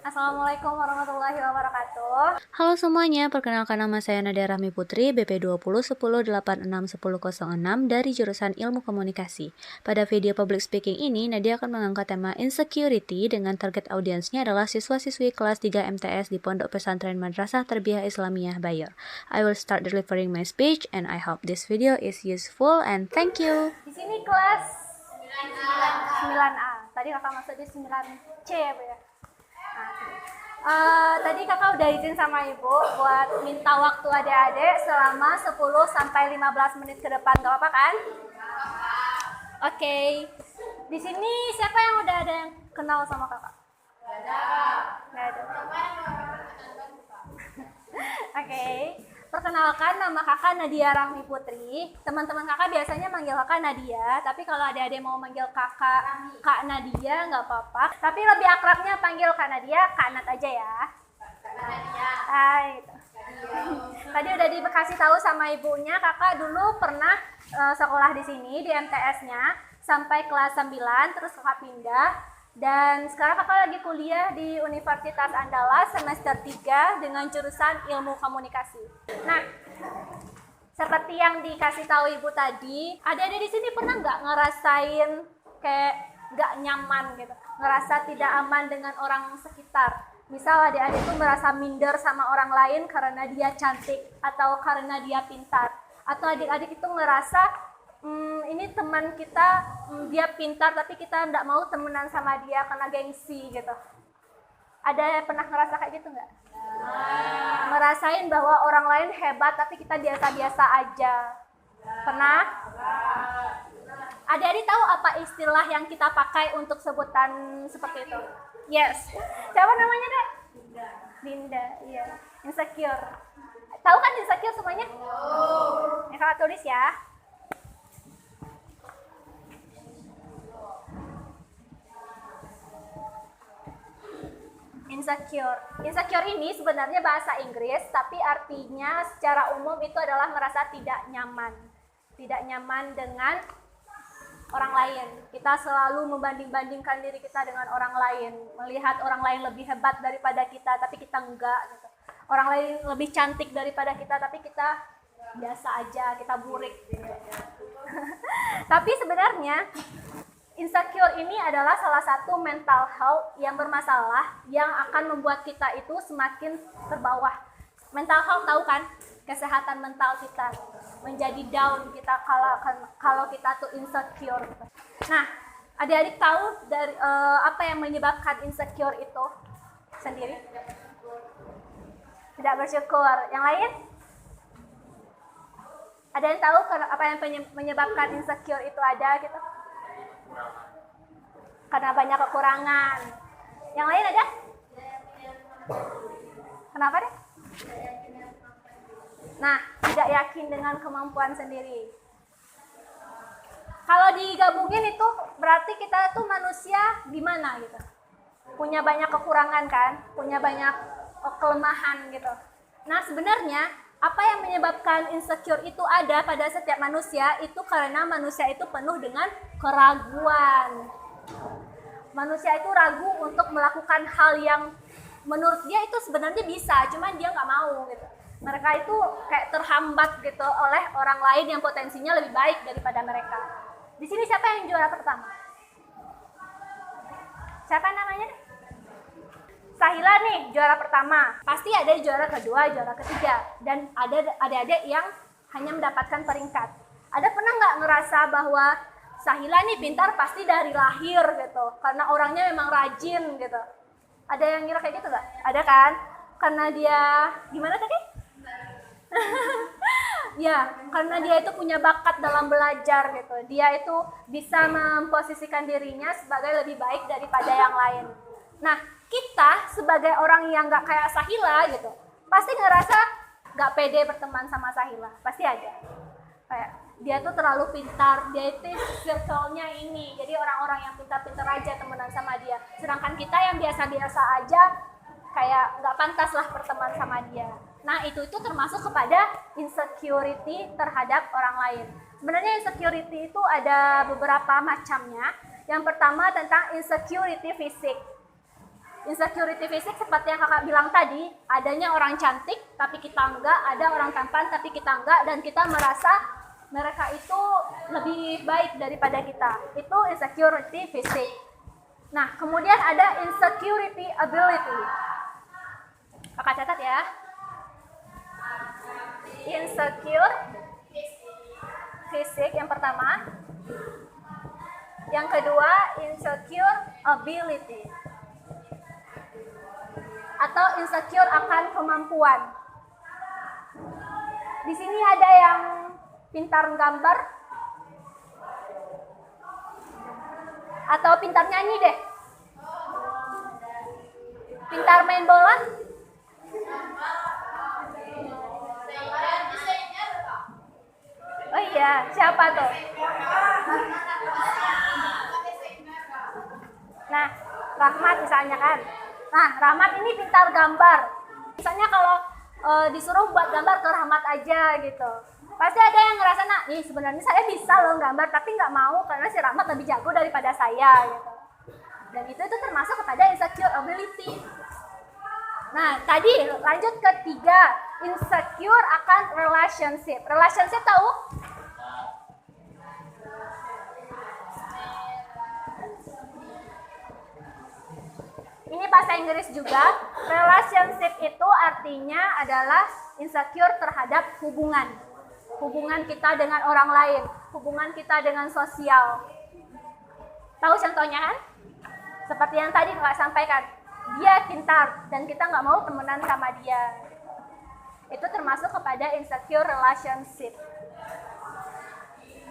Assalamualaikum warahmatullahi wabarakatuh. Halo semuanya, perkenalkan nama saya Nadia Rahmi Putri, BP 2010861006 dari jurusan Ilmu Komunikasi. Pada video public speaking ini, Nadia akan mengangkat tema insecurity dengan target audiensnya adalah siswa-siswi kelas 3 MTS di Pondok Pesantren Madrasah Tarbiyah Islamiyah Bayor. I will start delivering my speech and I hope this video is useful and thank you. Di sini kelas 9A. Tadi kakak masuk di 9C ya, Bu ya. Tadi kakak udah izin sama ibu buat minta waktu adik-adik selama 10 sampai 15 menit ke depan, gak apa-apa kan? Oke. Di sini siapa yang udah ada yang kenal sama kakak? Gak ada. Oke. Perkenalkan, nama kakak Nadia Rahmi Putri. Teman-teman kakak biasanya manggil kakak Nadia, tapi kalau ada yang mau manggil kakak Kak Nadia nggak apa-apa. Tapi lebih akrabnya panggil Kak Nadia, Kak Nat aja ya. Hai. Tadi udah dikasih tahu sama ibunya, kakak dulu pernah sekolah di sini di MTS-nya sampai kelas 9, terus kakak pindah. Dan sekarang kakak lagi kuliah di Universitas Andalas semester 3 dengan jurusan Ilmu Komunikasi. Nah, seperti yang dikasih tahu ibu tadi, adik-adik di sini pernah nggak ngerasain kayak nggak nyaman gitu, ngerasa tidak aman dengan orang sekitar? Misal adik-adik itu merasa minder sama orang lain karena dia cantik atau karena dia pintar, atau adik-adik itu ngerasa ini teman kita, dia pintar tapi kita nggak mau temenan sama dia karena gengsi gitu. Ada pernah ngerasa kayak gitu nggak? Ngerasain bahwa orang lain hebat tapi kita biasa-biasa aja. Pernah? Adik-adik tahu apa istilah yang kita pakai untuk sebutan seperti itu? Yes. Siapa namanya, Dek? Dinda. Iya. Insecure. Tahu kan insecure semuanya? Ya, kakak tulis ya. Insecure ini sebenarnya bahasa Inggris, tapi artinya secara umum itu adalah merasa tidak nyaman. Tidak nyaman dengan orang lain. Kita selalu membanding-bandingkan diri kita dengan orang lain, melihat orang lain lebih hebat daripada kita, tapi kita enggak gitu. Orang lain lebih cantik daripada kita, tapi kita biasa aja, kita burik gitu. Tapi sebenarnya insecure ini adalah salah satu mental health yang bermasalah yang akan membuat kita itu semakin terbawah. Mental health tahu kan? Kesehatan mental kita menjadi down kita kalau kita tuh insecure. Nah, adik-adik tahu dari apa yang menyebabkan insecure itu sendiri? Tidak bersyukur. Yang lain? Ada yang tahu apa yang menyebabkan insecure itu ada gitu? Karena banyak kekurangan. Yang lain ada? Kenapa deh? Nah, tidak yakin dengan kemampuan sendiri. Kalau digabungin itu berarti kita tuh manusia gimana gitu? Punya banyak kekurangan kan? Punya banyak kelemahan gitu. Nah, sebenarnya apa yang menyebabkan insecure itu ada pada setiap manusia itu karena manusia itu penuh dengan keraguan. Manusia itu ragu untuk melakukan hal yang menurut dia itu sebenarnya bisa, cuman dia nggak mau gitu. Mereka itu kayak terhambat gitu oleh orang lain yang potensinya lebih baik daripada mereka. Di sini siapa yang juara pertama? Siapa namanya? Sahila nih juara pertama, pasti ada juara kedua, juara ketiga, dan ada adik-adik yang hanya mendapatkan peringkat. Ada pernah nggak ngerasa bahwa Sahila nih pintar pasti dari lahir gitu, karena orangnya memang rajin gitu? Ada yang ngira kayak gitu nggak? Ada kan? Karena dia gimana tadi? Ya, karena dia itu punya bakat dalam belajar gitu. Dia itu bisa memposisikan dirinya sebagai lebih baik daripada yang lain. Nah, kita sebagai orang yang nggak kayak Sahila gitu, pasti ngerasa nggak pede berteman sama Sahila. Pasti ada. Kayak dia tuh terlalu pintar, dia itu circle-nya ini. Jadi orang-orang yang pintar-pintar aja temenan sama dia. Sedangkan kita yang biasa-biasa aja kayak nggak pantas lah berteman sama dia. Nah, itu termasuk kepada insecurity terhadap orang lain. Sebenarnya insecurity itu ada beberapa macamnya. Yang pertama tentang insecurity fisik. Insecurity fisik seperti yang kakak bilang tadi, adanya orang cantik tapi kita enggak, ada orang tampan tapi kita enggak, dan kita merasa mereka itu lebih baik daripada kita. Itu insecurity fisik. Nah, kemudian ada insecurity ability. Kakak catat ya. Insecure fisik yang pertama. Yang kedua, insecure ability. Atau insecure akan kemampuan. Di sini ada yang pintar gambar atau pintar nyanyi deh. Pintar main bola. Oh iya, siapa tuh? Nah, Rahmat misalnya kan. Nah, Rahmat ini pintar gambar. Misalnya kalau disuruh buat gambar ke Rahmat aja gitu. Pasti ada yang ngerasa, nah, nih sebenarnya saya bisa loh gambar, tapi nggak mau karena si Rahmat lebih jago daripada saya gitu. Dan itu termasuk kepada insecure ability. Nah, tadi lanjut ke 3, insecure akan relationship. Relationship tahu? Ini bahasa Inggris juga. Relationship itu artinya adalah insecure terhadap hubungan. Hubungan kita dengan orang lain, hubungan kita dengan sosial. Tahu contohnya kan? Seperti yang tadi kakak sampaikan, dia pintar dan kita nggak mau temenan sama dia. Itu termasuk kepada insecure relationship.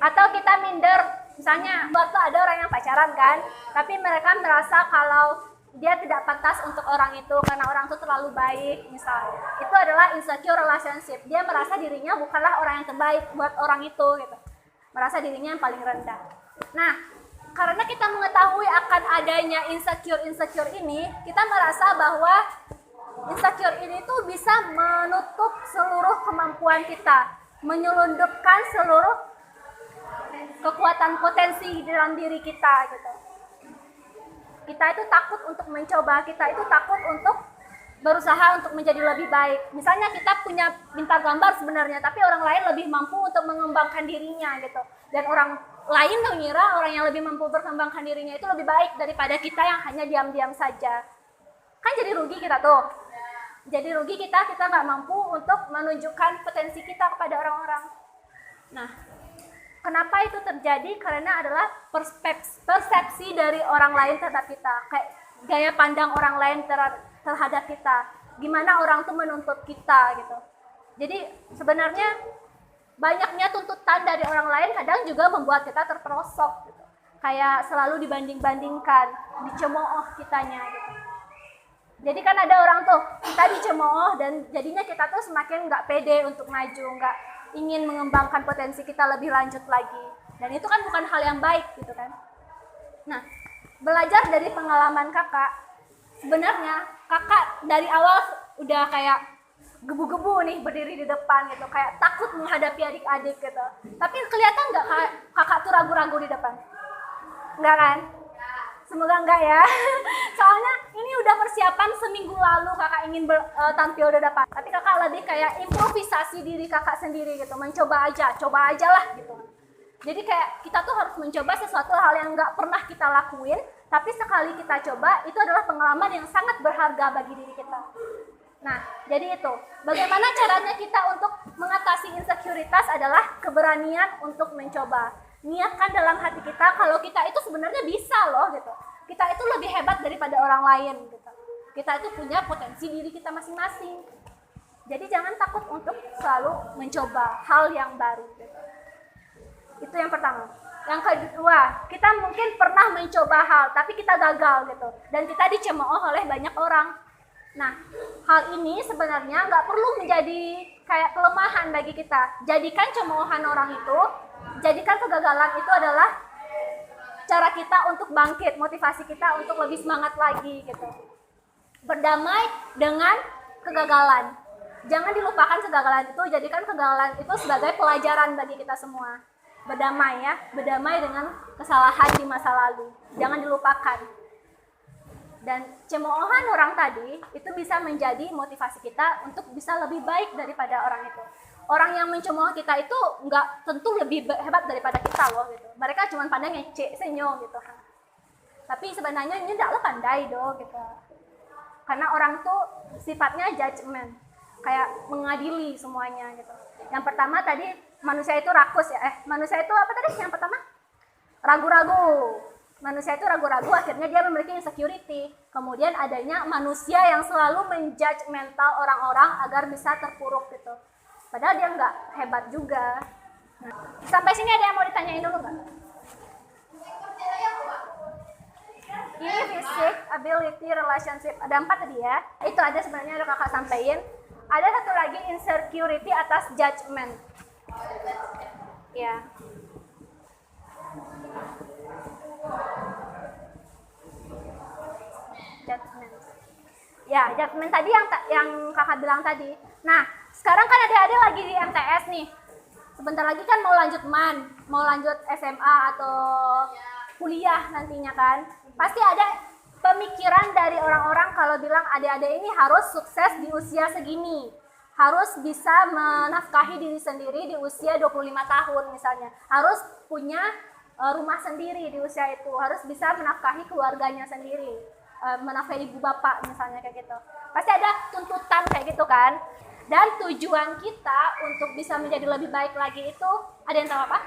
Atau kita minder, misalnya waktu ada orang yang pacaran kan, tapi mereka merasa kalau dia tidak pantas untuk orang itu karena orang itu terlalu baik misalnya. Itu adalah insecure relationship. Dia merasa dirinya bukanlah orang yang terbaik buat orang itu gitu. Merasa dirinya yang paling rendah. Nah, karena kita mengetahui akan adanya insecure ini, kita merasa bahwa insecure ini tuh bisa menutup seluruh kemampuan kita, menyelundupkan seluruh kekuatan potensi dalam diri kita gitu. Kita itu takut untuk mencoba, kita itu takut untuk berusaha untuk menjadi lebih baik. Misalnya kita punya pintar gambar sebenarnya, tapi orang lain lebih mampu untuk mengembangkan dirinya gitu. Dan orang lain mengira orang yang lebih mampu berkembangkan dirinya itu lebih baik daripada kita yang hanya diam-diam saja. Kan jadi rugi kita tuh. Jadi rugi kita nggak mampu untuk menunjukkan potensi kita kepada orang-orang. Nah, kenapa itu terjadi? Karena adalah persepsi dari orang lain terhadap kita. Kayak gaya pandang orang lain terhadap kita. Gimana orang tuh menuntut kita gitu. Jadi sebenarnya banyaknya tuntutan dari orang lain kadang juga membuat kita terperosok gitu. Kayak selalu dibanding-bandingkan, dicemooh kitanya gitu. Jadi kan ada orang tuh, kita dicemooh dan jadinya kita tuh semakin nggak pede untuk maju, nggak ingin mengembangkan potensi kita lebih lanjut lagi. Dan itu kan bukan hal yang baik gitu kan. Nah, belajar dari pengalaman kakak, sebenarnya kakak dari awal udah kayak gebu-gebu nih berdiri di depan gitu, kayak takut menghadapi adik-adik gitu. Tapi kelihatan nggak kakak tuh ragu-ragu di depan? Enggak kan? Semoga enggak ya. Soalnya ini udah persiapan seminggu lalu kakak ingin tampil di depan. Tapi kakak lebih kayak improvisasi diri kakak sendiri gitu, mencoba aja, coba aja lah gitu. Jadi kayak kita tuh harus mencoba sesuatu hal yang nggak pernah kita lakuin, tapi sekali kita coba itu adalah pengalaman yang sangat berharga bagi diri kita. Nah, jadi itu. Bagaimana caranya kita untuk mengatasi insekuritas adalah keberanian untuk mencoba. Niatkan dalam hati kita kalau kita itu sebenarnya bisa loh gitu. Kita itu lebih hebat daripada orang lain gitu. Kita itu punya potensi diri kita masing-masing. Jadi jangan takut untuk selalu mencoba hal yang baru gitu. Itu yang pertama. Yang kedua, kita mungkin pernah mencoba hal tapi kita gagal gitu. Dan kita dicemooh oleh banyak orang. Nah, hal ini sebenarnya nggak perlu menjadi kayak kelemahan bagi kita. Jadikan cemoohan orang itu, jadikan kegagalan itu adalah cara kita untuk bangkit, motivasi kita untuk lebih semangat lagi gitu. Berdamai dengan kegagalan. Jangan dilupakan kegagalan itu, jadikan kegagalan itu sebagai pelajaran bagi kita semua. Berdamai ya, berdamai dengan kesalahan di masa lalu. Jangan dilupakan. Dan cemoohan orang tadi itu bisa menjadi motivasi kita untuk bisa lebih baik daripada orang itu. Orang yang mencemooh kita itu nggak tentu lebih hebat daripada kita loh gitu. Mereka cuma pandang ngece, senyum gitu. Tapi sebenarnya ini tidaklah pandai doh gitu. Karena orang tuh sifatnya judgment, kayak mengadili semuanya gitu. Yang pertama tadi manusia itu rakus ya. Manusia itu apa tadi? Yang pertama? Ragu-ragu. Manusia itu ragu-ragu, akhirnya dia memiliki insecurity. Kemudian adanya manusia yang selalu menjudge mental orang-orang agar bisa terpuruk gitu. Padahal dia nggak hebat juga. Nah, sampai sini ada yang mau ditanyain dulu nggak? Ini fisik, ability, relationship. Ada 4 tadi ya. Itu ada sebenarnya ada kakak sampaikan. Ada satu lagi insecurity atas judgment. Ya. Judgment. Ya, judgment tadi yang kakak bilang tadi. Nah, sekarang kan adik-adik lagi di MTS nih. Sebentar lagi kan mau lanjut MAN, mau lanjut SMA atau kuliah nantinya kan. Pasti ada pemikiran dari orang-orang kalau bilang adik-adik ini harus sukses di usia segini. Harus bisa menafkahi diri sendiri di usia 25 tahun misalnya. Harus punya rumah sendiri di usia itu. Harus bisa menafkahi keluarganya sendiri. Menafkahi ibu bapak misalnya kayak gitu. Pasti ada tuntutan kayak gitu kan. Dan tujuan kita untuk bisa menjadi lebih baik lagi itu, ada yang tahu apa?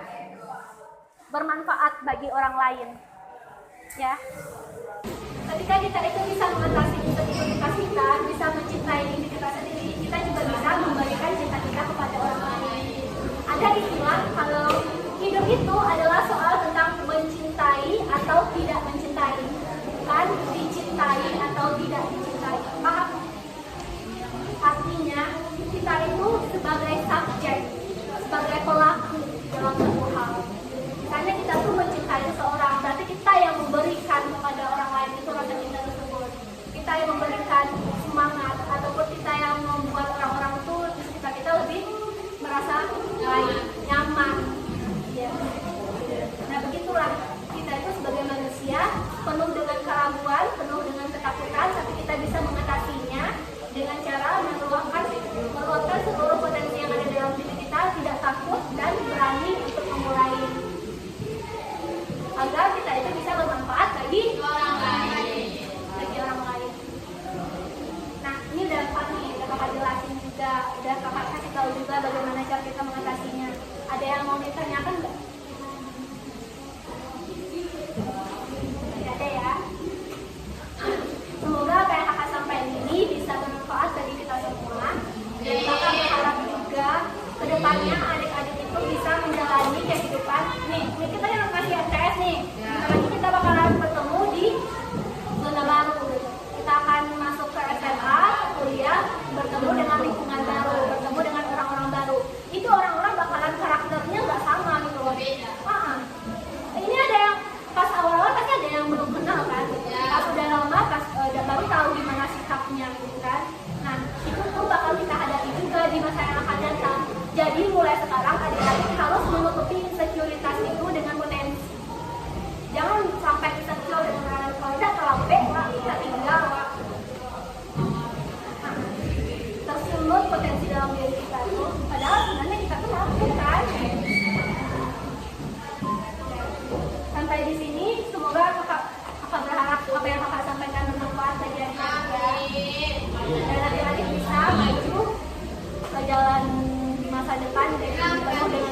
Bermanfaat bagi orang lain. Ya. Ketika kita itu bisa mengatasi insecurities kita, bisa mencintai diri kita sendiri, kita juga bisa memberikan cinta kita kepada orang lain. Ada istilah kalau hidup itu adalah soal tentang mencintai atau tidak mencintai, bukan dicintai atau tidak dicintai. Paham? Artinya kita itu sebagai subjek, sebagai pelaku dalam satu hal. Misalnya kita tuh mencintai seseorang, berarti kita yang memberikan kepada orang lain itu rasa cinta tersebut. Kita yang memberikan semangat, ataupun kita yang membuat orang-orang itu di sekitar kita lebih merasa baik, nyaman. Ya. Nah begitulah kita itu sebagai manusia penuh dengan keraguan, penuh dengan ketakutan, tapi kita bisa mengatasinya dengan cara meluangkan seluruh potensi yang ada dalam diri kita, tidak takut dan berani untuk memulai, agar kita itu bisa bermanfaat bagi orang lain. Nah ini udah kakak jelasin juga, udah kakak kasih tahu juga bagaimana cara kita mengatasinya. Ada yang mau ditanyakan nggak? Tidak ada ya. Semoga apa yang kakak sampaikan ini bisa bermanfaat bagi kita semua. Dan kakak berharap juga kedepannya adik-adik itu bisa menjalani kehidupan. Nih kita yang masih MTS nih. Nanti kita bakalan bertemu di zona baru. Kita akan masuk ke SMA, kuliah, bertemu dengan lingkungan baru, bertemu dengan orang-orang baru. Itu orang-orang bakalan karakternya nggak sama gitu loh. Ini ada yang pas awal-awal pasti ada yang belum kenal kan. Pas udah lama, pas udah baru tahu gimana sikapnya gitu kan. Nah itu tuh bakal kita hadapi juga di masa yang akan datang. Jadi mulai sekarang adik-adik harus menutupi insecurities itu dengan potensi. Jangan sampai insecure dengan kalau udah terlambat lah, kita tinggal lah. Tersulut potensi dalam diri kita itu. Padahal sebenarnya kita tuh mampu kan. Sampai di sini semoga kakak berharap apa yang kakak sampaikan bermanfaat bagi adik-adik. Dan adik-adik bisa maju ke jalan di masa depan dengan penuh dengan